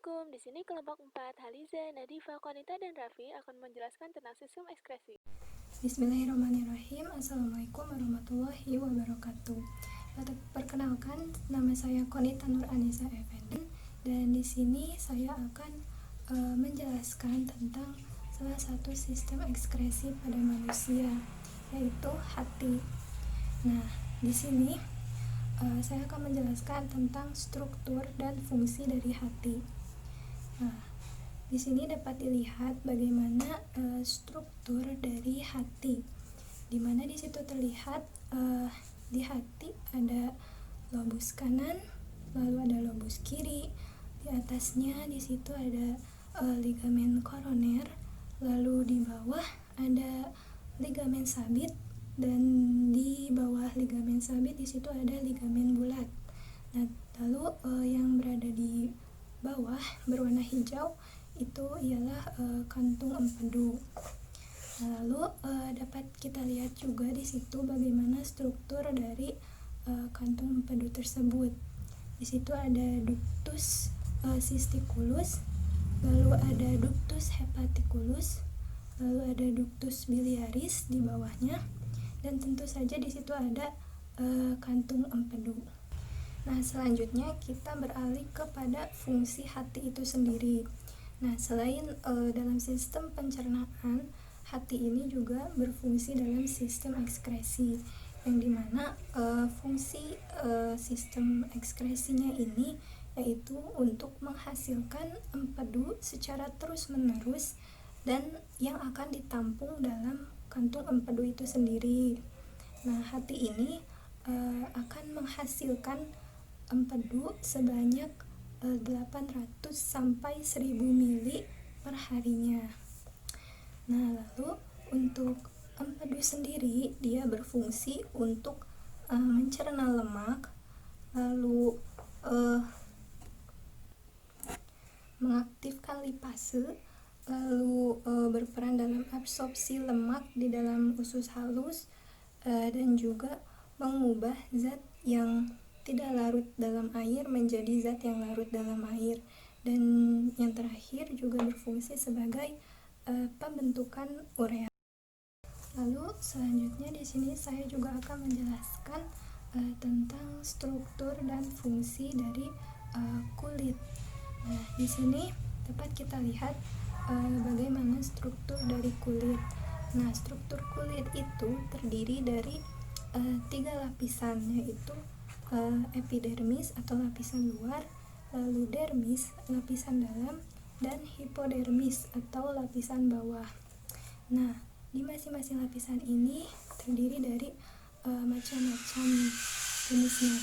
Assalamualaikum, di sini kelompok 4, Haliza, Nadifa, Konita, dan Raffi akan menjelaskan tentang sistem ekskresi. Bismillahirrahmanirrahim. Assalamualaikum warahmatullahi wabarakatuh. Perkenalkan, nama saya Konita Nur Anissa Effendi, dan di sini saya akan menjelaskan tentang salah satu sistem ekskresi pada manusia, yaitu hati. Nah, di sini saya akan menjelaskan tentang struktur dan fungsi dari hati. Nah, di sini dapat dilihat bagaimana struktur dari hati, di mana di situ terlihat di hati ada lobus kanan, lalu ada lobus kiri, di atasnya di situ ada ligamen koroner, lalu di bawah ada ligamen sabit, dan di bawah ligamen sabit di situ ada ligamen bulat. Nah, lalu yang berada di bawah berwarna hijau itu ialah kantung empedu. Lalu dapat kita lihat juga di situ bagaimana struktur dari kantung empedu tersebut. Di situ ada ductus cysticus, lalu ada ductus hepaticus, lalu ada ductus biliaris di bawahnya, dan tentu saja di situ ada kantung empedu. Nah, selanjutnya kita beralih kepada fungsi hati itu sendiri. Nah, selain dalam sistem pencernaan, hati ini juga berfungsi dalam sistem ekskresi, yang dimana fungsi sistem ekskresinya ini yaitu untuk menghasilkan empedu secara terus-menerus dan yang akan ditampung dalam kantung empedu itu sendiri. Nah, hati ini akan menghasilkan empedu sebanyak 800 sampai 1000 mili per harinya. Nah, lalu untuk empedu sendiri dia berfungsi untuk mencerna lemak, lalu mengaktifkan lipase, lalu berperan dalam absorpsi lemak di dalam usus halus, dan juga mengubah zat yang tidak larut dalam air menjadi zat yang larut dalam air, dan yang terakhir juga berfungsi sebagai pembentukan urea. Lalu selanjutnya di sini saya juga akan menjelaskan tentang struktur dan fungsi dari kulit. Nah, di sini dapat kita lihat bagaimana struktur dari kulit. Nah, struktur kulit itu terdiri dari 3 lapisan, yaitu epidermis atau lapisan luar, lalu dermis lapisan dalam, dan hipodermis atau lapisan bawah. Nah, di masing-masing lapisan ini terdiri dari macam-macam jenisnya.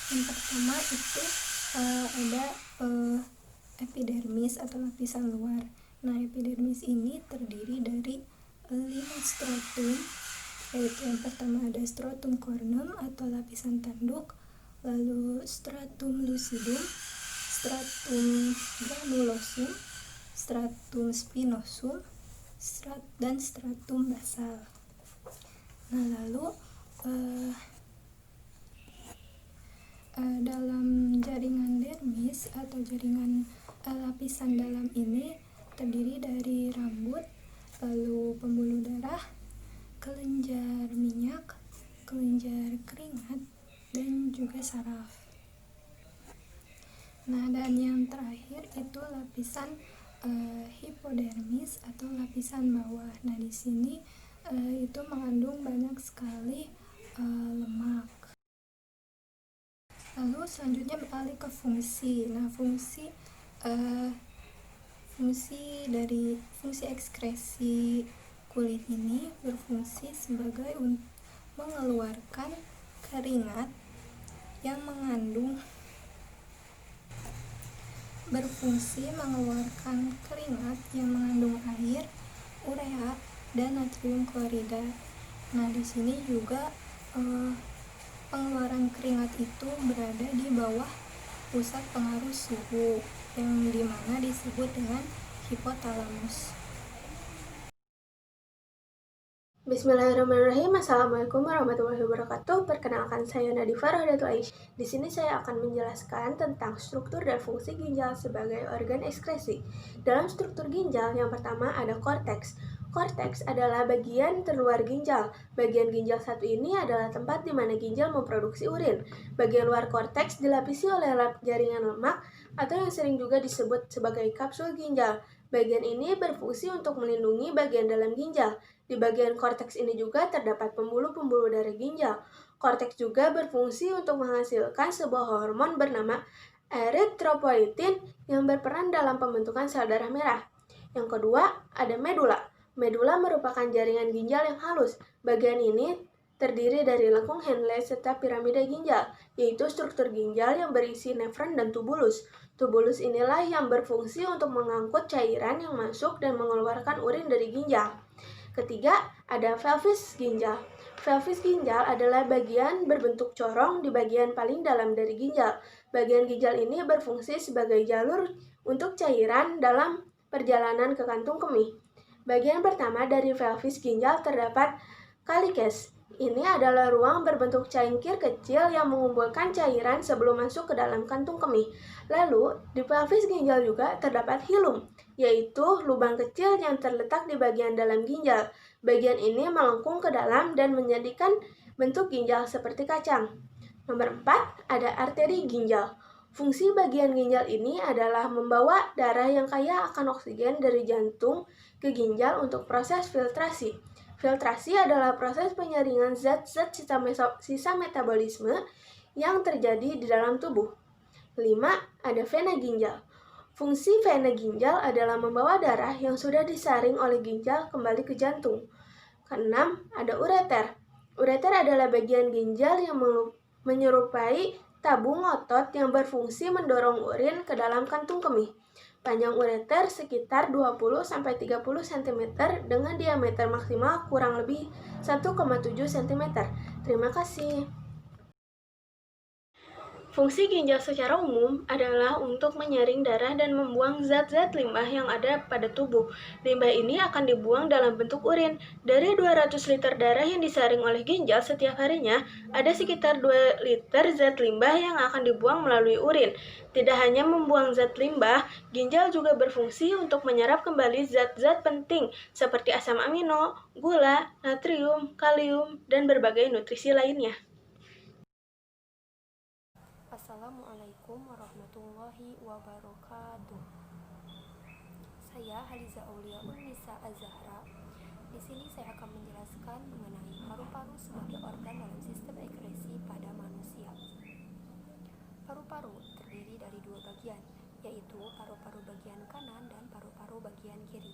Yang pertama itu ada epidermis atau lapisan luar. Nah, epidermis ini terdiri dari 5 stratum, yaitu yang pertama ada stratum corneum atau lapisan tanduk, lalu stratum lucidum, stratum granulosum, stratum spinosum, dan stratum basal. Nah, lalu dalam jaringan dermis atau jaringan lapisan dalam ini terdiri dari rambut, lalu pembuluh darah, kelenjar minyak, kelenjar keringat, dan juga saraf. Nah, dan yang terakhir itu lapisan hipodermis atau lapisan bawah. Nah, di sini itu mengandung banyak sekali lemak. Lalu selanjutnya beralih ke fungsi. Nah, fungsi ekskresi kulit ini berfungsi sebagai mengeluarkan keringat yang mengandung air, urea, dan natrium klorida. Nah, di sini juga pengeluaran keringat itu berada di bawah pusat pengaruh suhu, yang dimana disebut dengan hipotalamus. Bismillahirrahmanirrahim. Assalamualaikum warahmatullahi wabarakatuh. Perkenalkan, saya Nadifa Rohdatul Aisyah. Di sini saya akan menjelaskan tentang struktur dan fungsi ginjal sebagai organ ekskresi. Dalam struktur ginjal, yang pertama ada korteks. Korteks adalah bagian terluar ginjal. Bagian ginjal satu ini adalah tempat di mana ginjal memproduksi urin. Bagian luar korteks dilapisi oleh jaringan lemak atau yang sering juga disebut sebagai kapsul ginjal. Bagian ini berfungsi untuk melindungi bagian dalam ginjal. Di bagian korteks ini juga terdapat pembuluh-pembuluh darah ginjal. Korteks juga berfungsi untuk menghasilkan sebuah hormon bernama eritropoietin yang berperan dalam pembentukan sel darah merah. Yang kedua, ada medula. Medula merupakan jaringan ginjal yang halus. Bagian ini terdiri dari lengkung Henle serta piramida ginjal, yaitu struktur ginjal yang berisi nefron dan tubulus. Tubulus inilah yang berfungsi untuk mengangkut cairan yang masuk dan mengeluarkan urin dari ginjal. Ketiga, ada pelvis ginjal. Pelvis ginjal adalah bagian berbentuk corong di bagian paling dalam dari ginjal. Bagian ginjal ini berfungsi sebagai jalur untuk cairan dalam perjalanan ke kantung kemih. Bagian pertama dari pelvis ginjal terdapat calyces. Ini adalah ruang berbentuk cangkir kecil yang mengumpulkan cairan sebelum masuk ke dalam kantung kemih. Lalu, di pelvis ginjal juga terdapat hilum, yaitu lubang kecil yang terletak di bagian dalam ginjal. Bagian ini melengkung ke dalam dan menjadikan bentuk ginjal seperti kacang. Nomor 4, ada arteri ginjal. Fungsi bagian ginjal ini adalah membawa darah yang kaya akan oksigen dari jantung ke ginjal untuk proses filtrasi. Filtrasi adalah proses penyaringan zat-zat sisa metabolisme yang terjadi di dalam tubuh. 5. Ada vena ginjal. Fungsi vena ginjal adalah membawa darah yang sudah disaring oleh ginjal kembali ke jantung. Keenam, ada ureter. Ureter adalah bagian ginjal yang menyerupai tabung otot yang berfungsi mendorong urin ke dalam kantung kemih. Panjang ureter sekitar 20-30 cm dengan diameter maksimal kurang lebih 1,7 cm. Terima kasih. Fungsi ginjal secara umum adalah untuk menyaring darah dan membuang zat-zat limbah yang ada pada tubuh. Limbah ini akan dibuang dalam bentuk urin. Dari 200 liter darah yang disaring oleh ginjal setiap harinya, ada sekitar 2 liter zat limbah yang akan dibuang melalui urin. Tidak hanya membuang zat limbah, ginjal juga berfungsi untuk menyerap kembali zat-zat penting seperti asam amino, gula, natrium, kalium, dan berbagai nutrisi lainnya. Assalamualaikum warahmatullahi wabarakatuh. Saya Haliza Aulia Unnisa Az-Zahra. Di sini saya akan menjelaskan mengenai paru-paru sebagai organ dalam sistem ekskresi pada manusia. Paru-paru terdiri dari dua bagian, yaitu paru-paru bagian kanan dan paru-paru bagian kiri.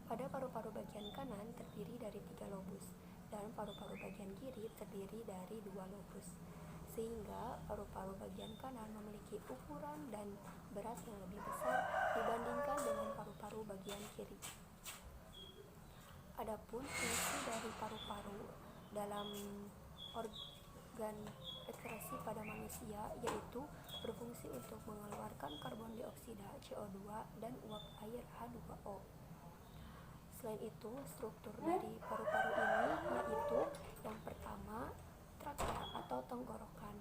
Pada paru-paru bagian kanan terdiri dari 3 lobus, dan paru-paru bagian kiri terdiri dari 2 lobus. Sehingga paru-paru bagian kanan memiliki ukuran dan berat yang lebih besar dibandingkan dengan paru-paru bagian kiri. Adapun fungsi dari paru-paru dalam organ ekskresi pada manusia yaitu berfungsi untuk mengeluarkan karbon dioksida CO2 dan uap air H2O. Selain itu, struktur dari paru-paru ini yaitu yang pertama, trakea atau tenggorokan.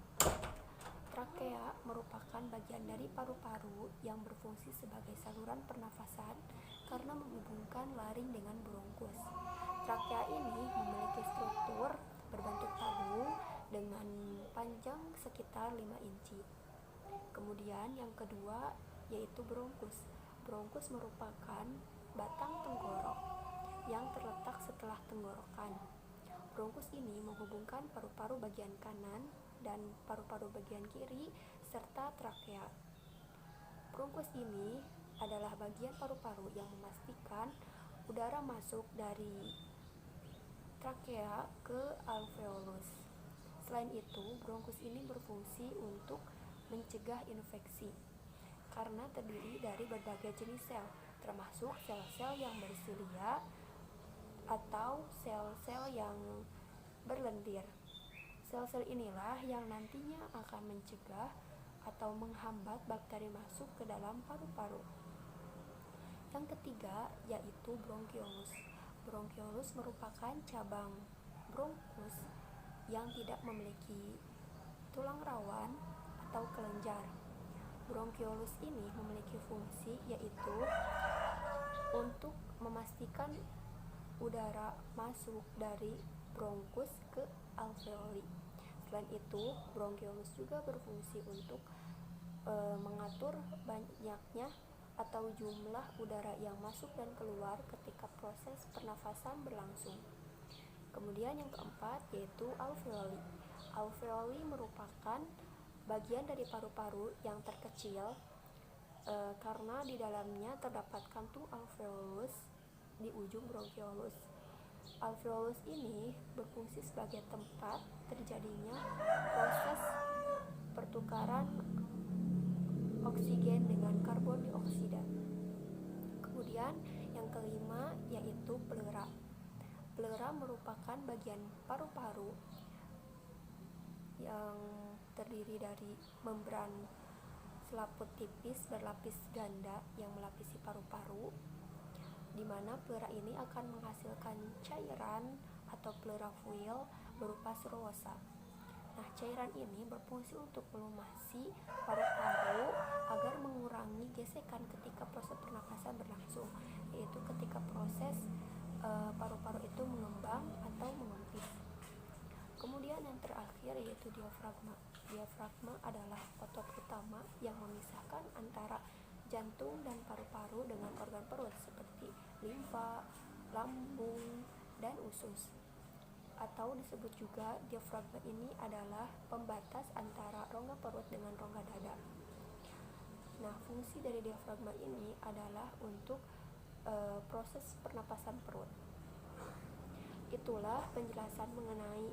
Trakea merupakan bagian dari paru-paru yang berfungsi sebagai saluran pernafasan karena menghubungkan laring dengan bronkus. Trakea ini memiliki struktur berbentuk tabung dengan panjang sekitar 5 inci. Kemudian yang kedua yaitu bronkus. Bronkus merupakan batang tenggorok yang terletak setelah tenggorokan. Bronkus ini menghubungkan paru-paru bagian kanan dan paru-paru bagian kiri serta trakea. Bronkus ini adalah bagian paru-paru yang memastikan udara masuk dari trakea ke alveolus. Selain itu, bronkus ini berfungsi untuk mencegah infeksi karena terdiri dari berbagai jenis sel, termasuk sel-sel yang bersilia atau sel-sel yang berlendir. Sel-sel inilah yang nantinya akan mencegah atau menghambat bakteri masuk ke dalam paru-paru. Yang ketiga yaitu bronkiolus. Bronkiolus merupakan cabang bronkus yang tidak memiliki tulang rawan atau kelenjar. Bronkiolus ini memiliki fungsi yaitu untuk memastikan udara masuk dari bronkus ke alveoli. Selain itu, bronkiolus juga berfungsi untuk mengatur banyaknya atau jumlah udara yang masuk dan keluar ketika proses pernafasan berlangsung. Kemudian yang keempat yaitu alveoli. Alveoli merupakan bagian dari paru-paru yang terkecil karena di dalamnya terdapat kantung alveolus di ujung bronkiolus. Alveolus ini berfungsi sebagai tempat terjadinya proses pertukaran oksigen dengan karbon dioksida. Kemudian yang kelima yaitu pleura. Pleura merupakan bagian paru-paru yang terdiri dari membran selaput tipis berlapis ganda yang melapisi paru-paru, di mana pleura ini akan menghasilkan cairan atau pleura fluid berupa seruosa. Nah, cairan ini berfungsi untuk melumasi paru-paru agar mengurangi gesekan ketika proses pernapasan berlangsung, yaitu ketika proses paru-paru itu mengembang atau mengempis. Kemudian yang terakhir yaitu diafragma. Diafragma adalah otot utama yang memisahkan antara jantung dan paru-paru dengan organ perut seperti limfa, lambung, dan usus. Atau disebut juga diafragma ini adalah pembatas antara rongga perut dengan rongga dada. Nah, fungsi dari diafragma ini adalah untuk proses pernapasan perut. Itulah penjelasan mengenai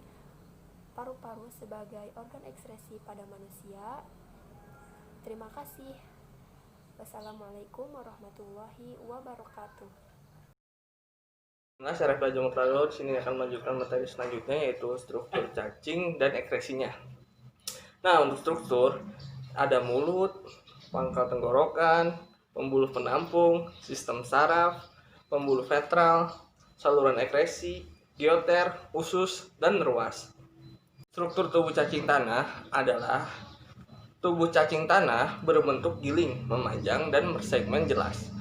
paru-paru sebagai organ ekskresi pada manusia. Terima kasih. Wassalamualaikum warahmatullahi wabarakatuh. Nah, saya Raffi Ajeng Mutralo di sini akan melanjutkan materi selanjutnya yaitu struktur cacing dan ekskresinya. Nah, untuk struktur ada mulut, pangkal tenggorokan, pembuluh penampung, sistem saraf, pembuluh ventral, saluran ekskresi, goiter, usus, dan ruas. Struktur tubuh cacing tanah adalah tubuh cacing tanah berbentuk giling, memanjang, dan bersegmen jelas.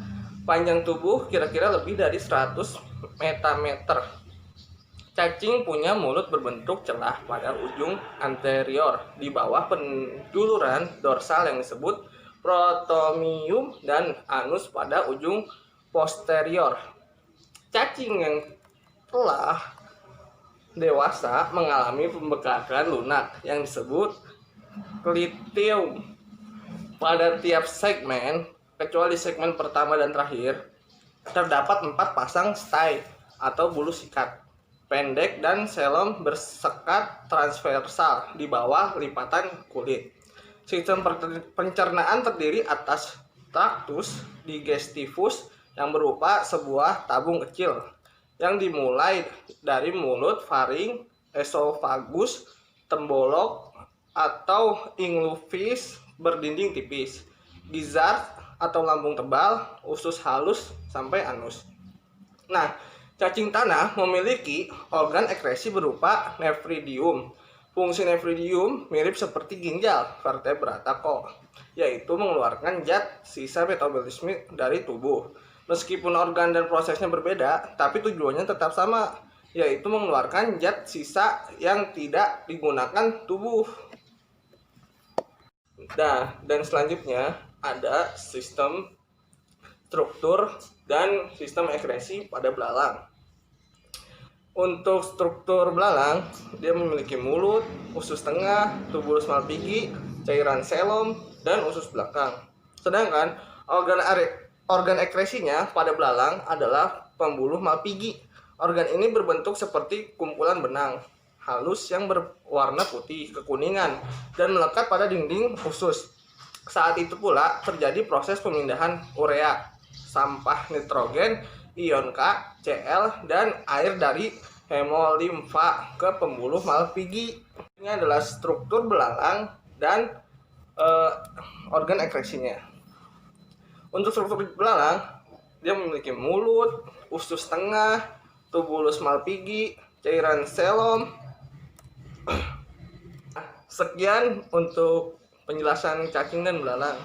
Panjang tubuh kira-kira lebih dari 100 metameter. Cacing punya mulut berbentuk celah pada ujung anterior di bawah penduluran dorsal yang disebut protomium dan anus pada ujung posterior. Cacing yang telah dewasa mengalami pembekakan lunak yang disebut clitium pada tiap segmen. Kecuali segmen pertama dan terakhir, terdapat 4 pasang stay atau bulu sikat pendek dan selom bersekat transversal di bawah lipatan kulit. Sistem pencernaan terdiri atas tractus digestivus yang berupa sebuah tabung kecil yang dimulai dari mulut, faring, esofagus, tembolok atau inguinal berdinding tipis, gizzard atau lambung tebal, usus halus sampai anus. Nah, cacing tanah memiliki organ ekskresi berupa nephridium. Fungsi nephridium mirip seperti ginjal vertebrata kok, yaitu mengeluarkan zat sisa metabolisme dari tubuh. Meskipun organ dan prosesnya berbeda, tapi tujuannya tetap sama, yaitu mengeluarkan zat sisa yang tidak digunakan tubuh. Nah, dan selanjutnya ada sistem struktur dan sistem ekskresi pada belalang. Untuk struktur belalang, dia memiliki mulut, usus tengah, tubulus Malpighi, cairan selom, dan usus belakang. Sedangkan organ ekskresinya pada belalang adalah pembuluh Malpighi. Organ ini berbentuk seperti kumpulan benang halus yang berwarna putih kekuningan dan melekat pada dinding usus. Saat itu pula terjadi proses pemindahan urea, sampah nitrogen, ion K, Cl, dan air dari hemolimfa ke pembuluh Malpighi. Ini adalah struktur belalang dan organ ekskresinya. Untuk struktur belalang, dia memiliki mulut, usus tengah, tubulus malpighi, cairan selom. Sekian untuk penjelasan cacing dan belalang.